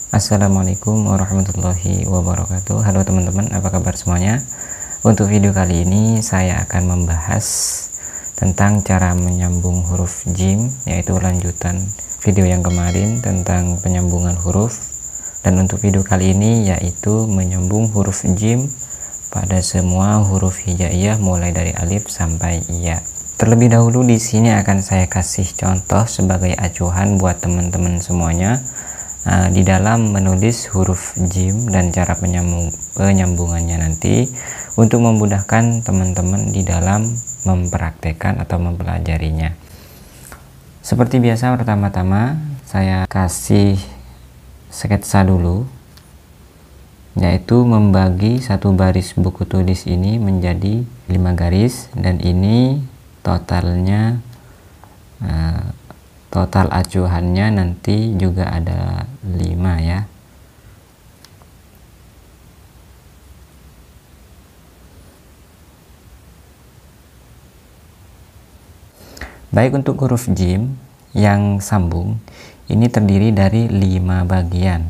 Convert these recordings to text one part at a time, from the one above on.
Assalamualaikum warahmatullahi wabarakatuh. Halo teman-teman, apa kabar semuanya? Untuk video kali ini saya akan membahas tentang cara menyambung huruf jim, yaitu lanjutan video yang kemarin tentang penyambungan huruf. Dan untuk video kali ini yaitu menyambung huruf jim pada semua huruf hijaiyah mulai dari alif sampai ya. Terlebih dahulu di sini akan saya kasih contoh sebagai acuan buat teman-teman semuanya di dalam menulis huruf jim dan cara penyambungannya nanti untuk memudahkan teman-teman di dalam mempraktekkan atau mempelajarinya. Seperti biasa, pertama-tama saya kasih sketsa dulu, yaitu membagi satu baris buku tulis ini menjadi 5 garis, dan ini totalnya total acuannya nanti juga ada 5 ya. Baik, untuk huruf jim yang sambung ini terdiri dari 5 bagian.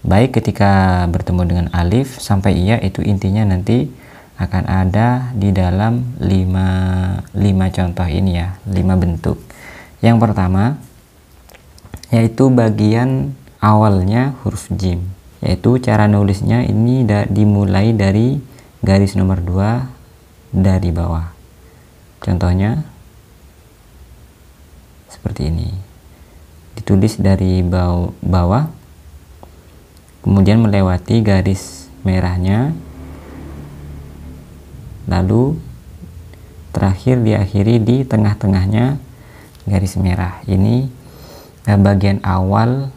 Baik ketika bertemu dengan alif sampai iya, itu intinya nanti akan ada di dalam 5 contoh ini ya, 5 bentuk. Yang pertama yaitu bagian awalnya huruf jim, yaitu cara nulisnya ini dimulai dari garis nomor 2 dari bawah. Contohnya seperti ini, ditulis dari bawah, kemudian melewati garis merahnya, lalu terakhir diakhiri di tengah-tengahnya garis merah. Ini bagian awal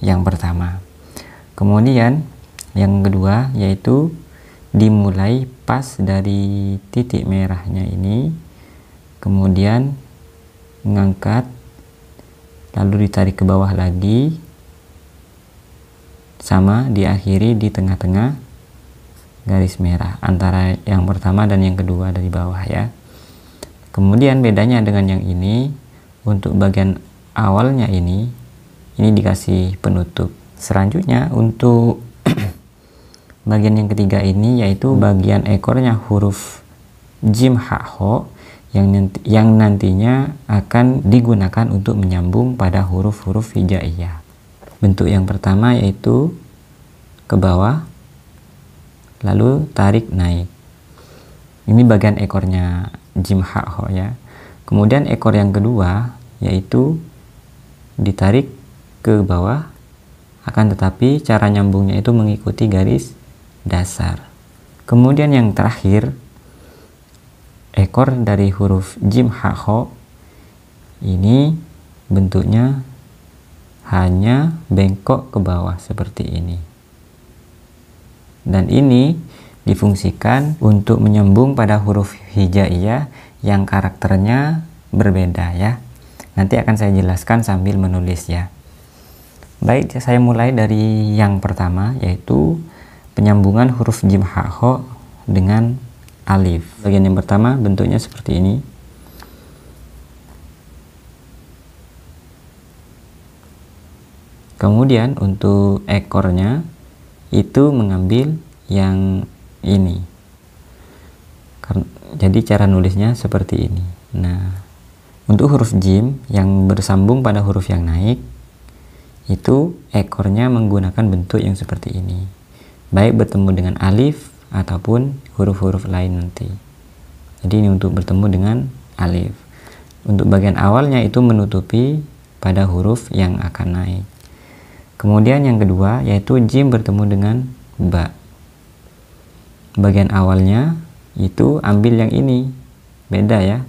yang pertama. Kemudian yang kedua yaitu dimulai pas dari titik merahnya ini, kemudian mengangkat, lalu ditarik ke bawah lagi, sama diakhiri di tengah-tengah garis merah antara yang pertama dan yang kedua dari bawah ya. Kemudian bedanya dengan yang ini, untuk bagian awalnya ini dikasih penutup. Selanjutnya untuk bagian yang ketiga ini yaitu bagian ekornya huruf jim ha ho yang nantinya akan digunakan untuk menyambung pada huruf-huruf hijaiyah. Bentuk yang pertama yaitu ke bawah lalu tarik naik. Ini bagian ekornya jim ha ho ya. Kemudian ekor yang kedua yaitu ditarik ke bawah, akan tetapi cara nyambungnya itu mengikuti garis dasar. Kemudian yang terakhir, ekor dari huruf jim ha ho ini bentuknya hanya bengkok ke bawah seperti ini. Dan ini difungsikan untuk menyambung pada huruf hijaiyah yang karakternya berbeda ya. Nanti akan saya jelaskan sambil menulis ya. Baik, saya mulai dari yang pertama yaitu penyambungan huruf jim ha ho dengan alif. Bagian yang pertama bentuknya seperti ini. Kemudian untuk ekornya itu mengambil yang ini. Jadi cara nulisnya seperti ini. Nah, untuk huruf jim yang bersambung pada huruf yang naik, itu ekornya menggunakan bentuk yang seperti ini. Baik bertemu dengan alif ataupun huruf-huruf lain nanti. Jadi ini untuk bertemu dengan alif. Untuk bagian awalnya itu menutupi pada huruf yang akan naik. Kemudian yang kedua yaitu jim bertemu dengan ba. Bagian awalnya itu ambil yang ini. Beda ya.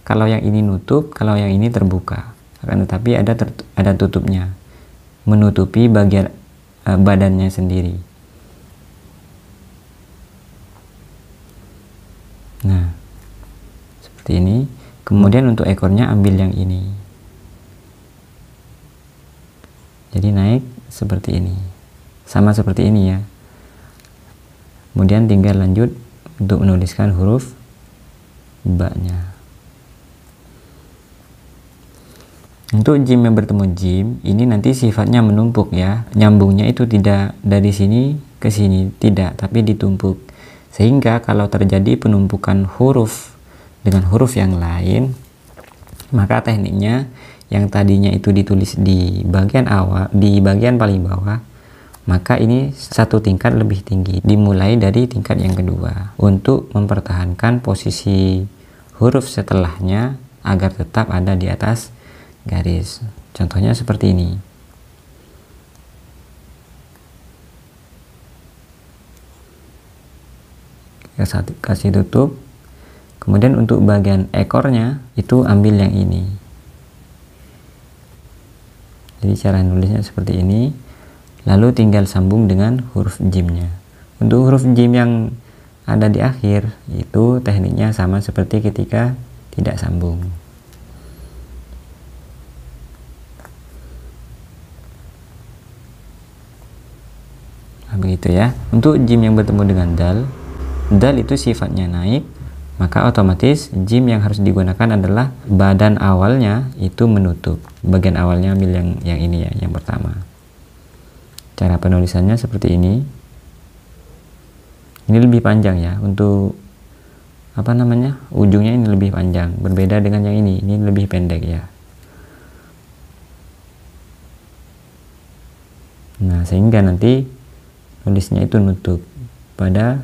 Kalau yang ini nutup, kalau yang ini terbuka. Akan tetapi ada tutupnya. Menutupi bagian badannya sendiri. Nah, seperti ini. Kemudian untuk ekornya ambil yang ini. Jadi naik seperti ini. Sama seperti ini ya. Kemudian tinggal lanjut untuk menuliskan huruf ba-nya. Untuk jim yang bertemu jim ini nanti sifatnya menumpuk ya, nyambungnya itu tidak dari sini ke sini, tidak, tapi ditumpuk. Sehingga kalau terjadi penumpukan huruf dengan huruf yang lain, maka tekniknya yang tadinya itu ditulis di bagian awal, di bagian paling bawah, maka ini satu tingkat lebih tinggi, dimulai dari tingkat yang kedua untuk mempertahankan posisi huruf setelahnya agar tetap ada di atas garis. Contohnya seperti ini. Kasih tutup. Kemudian untuk bagian ekornya itu ambil yang ini. Jadi cara nulisnya seperti ini. Lalu tinggal sambung dengan huruf jimnya. Untuk huruf jim yang ada di akhir itu tekniknya sama seperti ketika tidak sambung. Nah, begitu ya. Untuk jim yang bertemu dengan dal itu sifatnya naik, maka otomatis jim yang harus digunakan adalah badan awalnya itu menutup. Bagian awalnya ambil yang ini ya, yang pertama. Cara penulisannya seperti ini. Ini lebih panjang ya, untuk apa namanya, ujungnya ini lebih panjang, berbeda dengan yang ini lebih pendek ya. Nah, sehingga nanti nulisnya itu nutup pada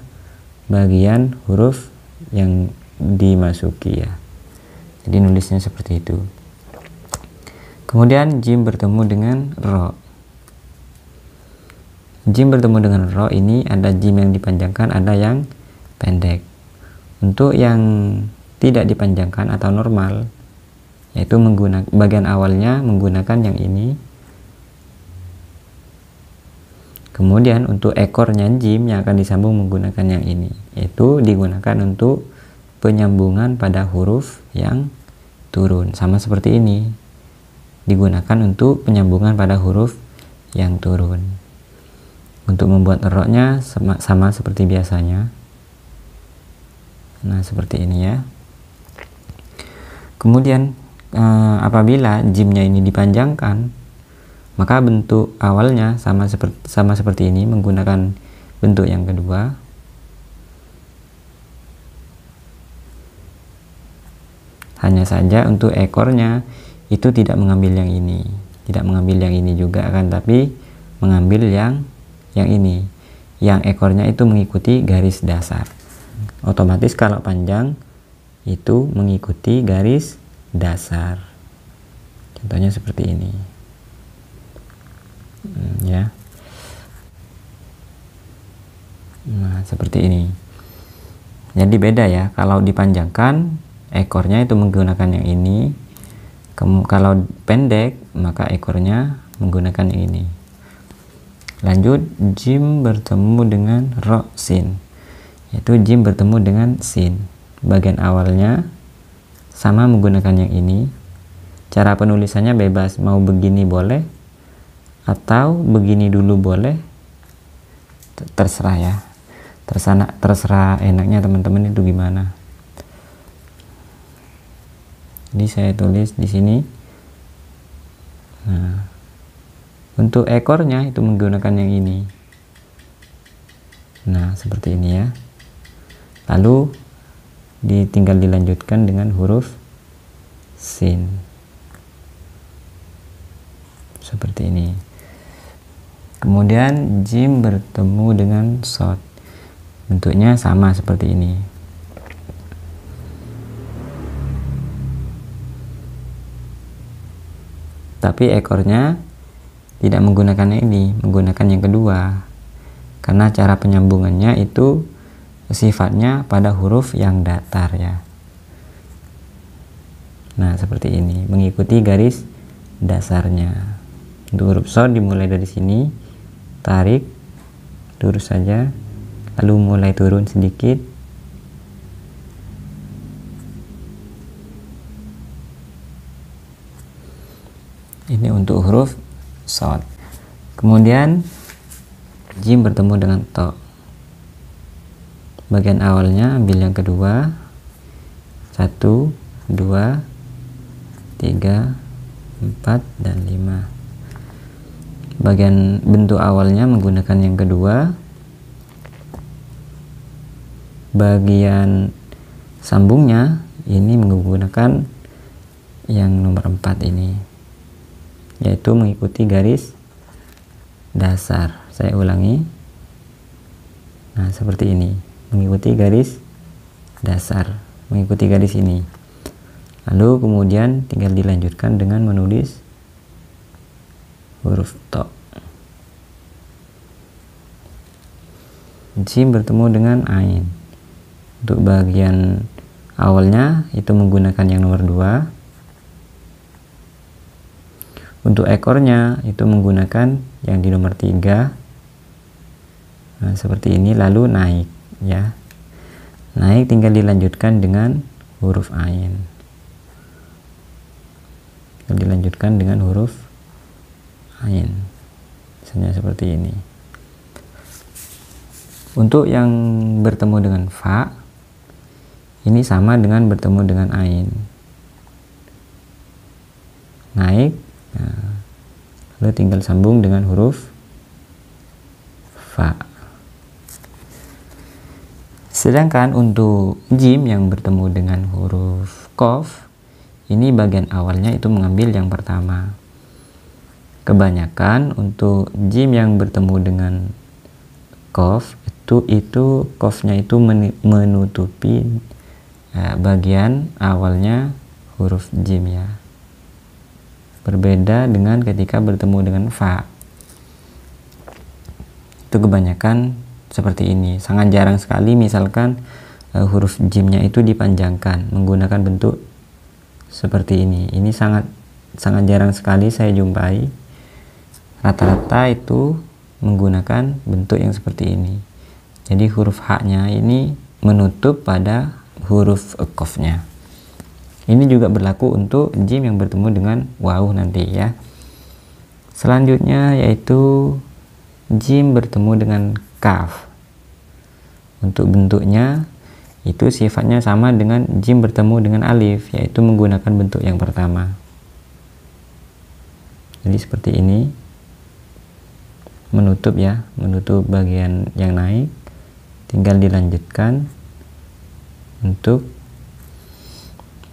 bagian huruf yang dimasuki ya. Jadi nulisnya seperti itu. Kemudian jim bertemu dengan ro. Jim bertemu dengan ro ini ada jim yang dipanjangkan, ada yang pendek. Untuk yang tidak dipanjangkan atau normal, yaitu menggunakan bagian awalnya menggunakan yang ini. Kemudian untuk ekornya jim yang akan disambung menggunakan yang ini, yaitu digunakan untuk penyambungan pada huruf yang turun. Sama seperti ini, digunakan untuk penyambungan pada huruf yang turun. Untuk membuat ro-nya sama seperti biasanya. Nah, seperti ini ya. Kemudian apabila jimnya ini dipanjangkan, maka bentuk awalnya sama seperti ini, menggunakan bentuk yang kedua. Hanya saja untuk ekornya itu tidak mengambil yang ini, tidak mengambil yang ini juga kan, tapi mengambil yang ini. Yang ekornya itu mengikuti garis dasar. Otomatis kalau panjang itu mengikuti garis dasar. Contohnya seperti ini. Ya. Nah, seperti ini. Jadi beda ya, kalau dipanjangkan ekornya itu menggunakan yang ini. Kalau pendek maka ekornya menggunakan yang ini. Lanjut, jim bertemu dengan ro sin, yaitu jim bertemu dengan sin. Bagian awalnya sama menggunakan yang ini. Cara penulisannya bebas, mau begini boleh atau begini dulu boleh, terserah ya. Terserah enaknya teman-teman itu gimana. Jadi saya tulis di sini. Nah, untuk ekornya itu menggunakan yang ini. Nah, seperti ini ya. Lalu tinggal dilanjutkan dengan huruf sin. Seperti ini. Kemudian jim bertemu dengan shod. Bentuknya sama seperti ini. Tapi ekornya tidak menggunakan ini, menggunakan yang kedua. Karena cara penyambungannya itu sifatnya pada huruf yang datar ya. Nah, seperti ini, mengikuti garis dasarnya. Untuk huruf shod dimulai dari sini, tarik, lurus saja, lalu mulai turun sedikit. Ini untuk huruf shod. Kemudian jim bertemu dengan to. Bagian awalnya ambil yang kedua. 1, 2, 3, 4 dan 5. Bagian bentuk awalnya menggunakan yang kedua. Bagian sambungnya ini menggunakan yang nomor 4 ini, yaitu mengikuti garis dasar. Saya ulangi. Nah, seperti ini, mengikuti garis dasar, mengikuti garis ini. Lalu kemudian tinggal dilanjutkan dengan menulis huruf to. Jim bertemu dengan ain. Untuk bagian awalnya itu menggunakan yang nomor 2. Untuk ekornya itu menggunakan yang di nomor 3. Nah, seperti ini. Lalu naik, ya. Naik tinggal dilanjutkan dengan huruf ain. Dilanjutkan dengan huruf ain. Misalnya seperti ini. Untuk yang bertemu dengan fa, ini sama dengan bertemu dengan ain. Naik, nah, lalu tinggal sambung dengan huruf fa. Sedangkan untuk jim yang bertemu dengan huruf qaf, ini bagian awalnya itu mengambil yang pertama. Kebanyakan untuk jim yang bertemu dengan qaf itu qafnya itu menutupi bagian awalnya huruf jim, ya. Berbeda dengan ketika bertemu dengan fa. Itu kebanyakan seperti ini. Sangat jarang sekali misalkan huruf jimnya itu dipanjangkan menggunakan bentuk seperti ini. Ini sangat jarang sekali saya jumpai. Rata-rata itu menggunakan bentuk yang seperti ini. Jadi huruf h-nya ini menutup pada huruf qaf-nya. Ini juga berlaku untuk jim yang bertemu dengan waw nanti, ya. Selanjutnya yaitu jim bertemu dengan kaf. Untuk bentuknya itu sifatnya sama dengan jim bertemu dengan alif, yaitu menggunakan bentuk yang pertama. Jadi seperti ini, menutup, ya, menutup bagian yang naik, tinggal dilanjutkan untuk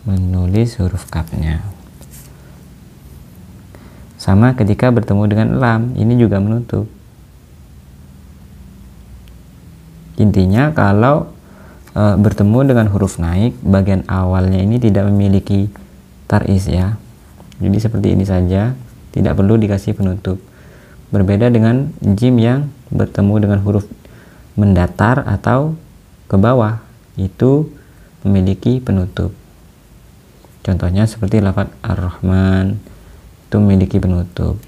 menulis huruf kafnya. Sama ketika bertemu dengan lam, ini juga menutup. Intinya kalau bertemu dengan huruf naik, bagian awalnya ini tidak memiliki taris, ya. Jadi seperti ini saja, tidak perlu dikasih penutup. Berbeda dengan jim yang bertemu dengan huruf mendatar atau ke bawah, itu memiliki penutup. Contohnya seperti lafaz Ar-Rahman, itu memiliki penutup.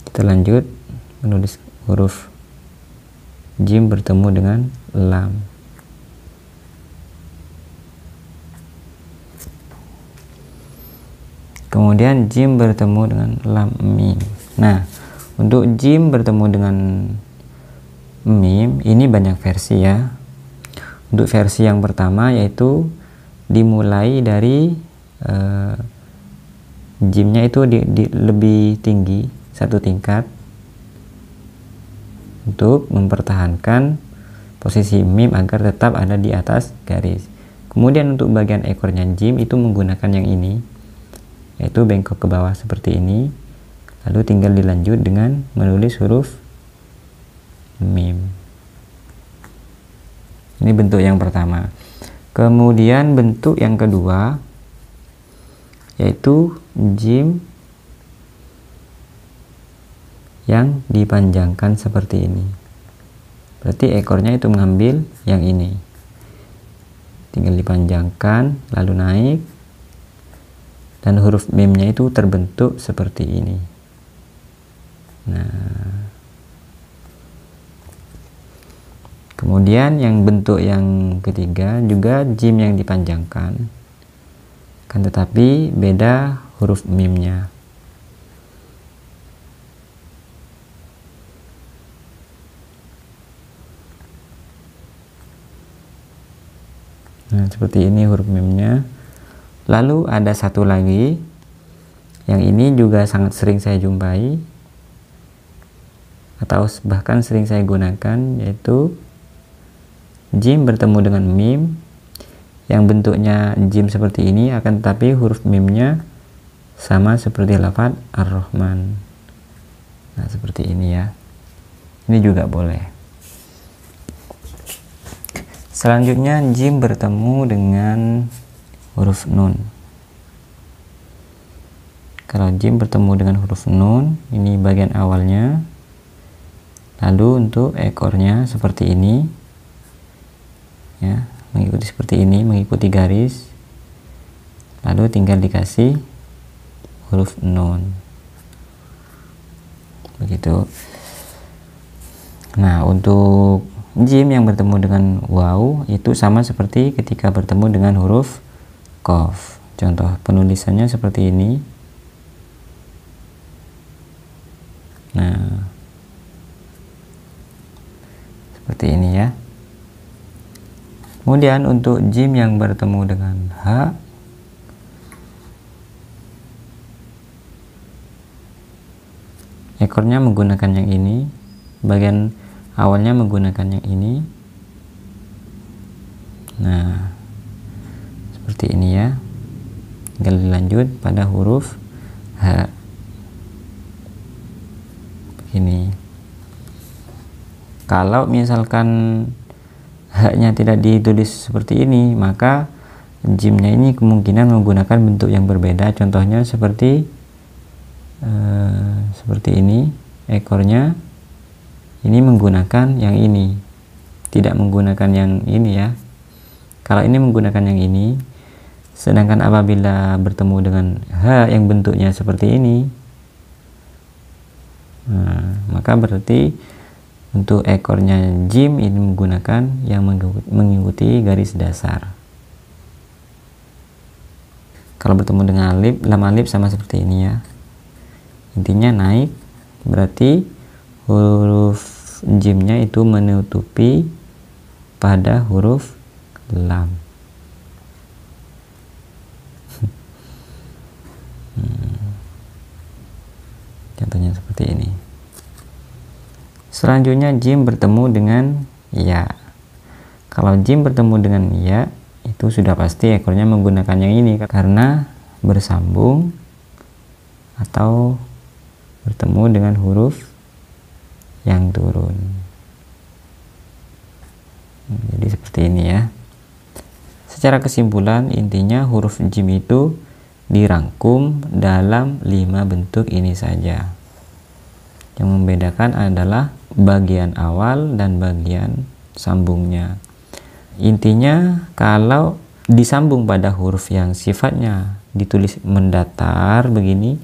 Kita lanjut menulis huruf jim bertemu dengan lam. Kemudian jim bertemu dengan lam mim. Nah, untuk jim bertemu dengan mim ini banyak versi, ya. Untuk versi yang pertama yaitu dimulai dari jimnya itu lebih tinggi satu tingkat untuk mempertahankan posisi mim agar tetap ada di atas garis. Kemudian untuk bagian ekornya jim itu menggunakan yang ini, yaitu bengkok ke bawah seperti ini. Lalu tinggal dilanjut dengan menulis huruf mim. Ini bentuk yang pertama. Kemudian bentuk yang kedua yaitu jim yang dipanjangkan seperti ini. Berarti ekornya itu mengambil yang ini. Tinggal dipanjangkan lalu naik, dan huruf mimnya itu terbentuk seperti ini. Nah, kemudian yang bentuk yang ketiga juga jim yang dipanjangkan, kan tetapi beda huruf mimnya. Nah, seperti ini huruf mimnya. Lalu ada satu lagi, yang ini juga sangat sering saya jumpai atau bahkan sering saya gunakan, yaitu jim bertemu dengan mim, yang bentuknya jim seperti ini, akan tetapi huruf mimnya sama seperti lafaz Ar-Rahman. Nah, seperti ini ya. Ini juga boleh. Selanjutnya jim bertemu dengan huruf nun. Kalau jim bertemu dengan huruf nun, ini bagian awalnya. Lalu untuk ekornya seperti ini. Ya, mengikuti seperti ini, mengikuti garis. Lalu tinggal dikasih huruf nun. Begitu. Nah, untuk jim yang bertemu dengan waw itu sama seperti ketika bertemu dengan huruf qaf. Contoh penulisannya seperti ini. Nah, seperti ini ya. Kemudian untuk jim yang bertemu dengan ha, ekornya menggunakan yang ini, bagian awalnya menggunakan yang ini. Nah, seperti ini ya. Tinggal dilanjut pada huruf ha. Begini. Kalau misalkan haknya tidak ditulis seperti ini, maka jimnya ini kemungkinan menggunakan bentuk yang berbeda. Contohnya seperti ini, ekornya ini menggunakan yang ini, tidak menggunakan yang ini ya. Kalau ini menggunakan yang ini, sedangkan apabila bertemu dengan ha yang bentuknya seperti ini, nah, maka berarti untuk ekornya jim ini menggunakan yang mengikuti garis dasar. Kalau bertemu dengan alif, lam alif sama seperti ini ya. Intinya naik, berarti huruf jimnya itu menutupi pada huruf lam. Contohnya seperti ini. Selanjutnya jim bertemu dengan ya. Kalau jim bertemu dengan ya, itu sudah pasti ekornya menggunakan yang ini karena bersambung atau bertemu dengan huruf yang turun. Jadi seperti ini ya. Secara kesimpulan, intinya huruf jim itu dirangkum dalam 5 bentuk ini saja. Yang membedakan adalah bagian awal dan bagian sambungnya. Intinya kalau disambung pada huruf yang sifatnya ditulis mendatar begini,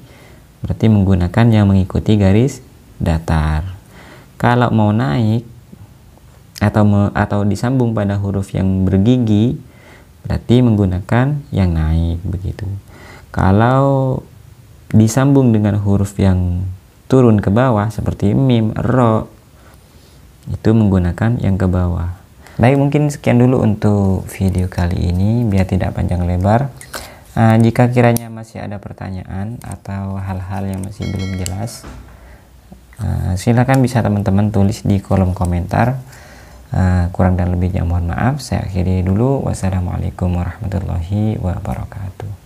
berarti menggunakan yang mengikuti garis datar. Kalau mau naik atau disambung pada huruf yang bergigi, berarti menggunakan yang naik begitu. Kalau disambung dengan huruf yang turun ke bawah seperti mim, ro, itu menggunakan yang ke bawah. Baik, mungkin sekian dulu untuk video kali ini biar tidak panjang lebar. Jika kiranya masih ada pertanyaan atau hal-hal yang masih belum jelas, silakan bisa teman-teman tulis di kolom komentar. Kurang dan lebihnya mohon maaf. Saya akhiri dulu. Wassalamualaikum warahmatullahi wabarakatuh.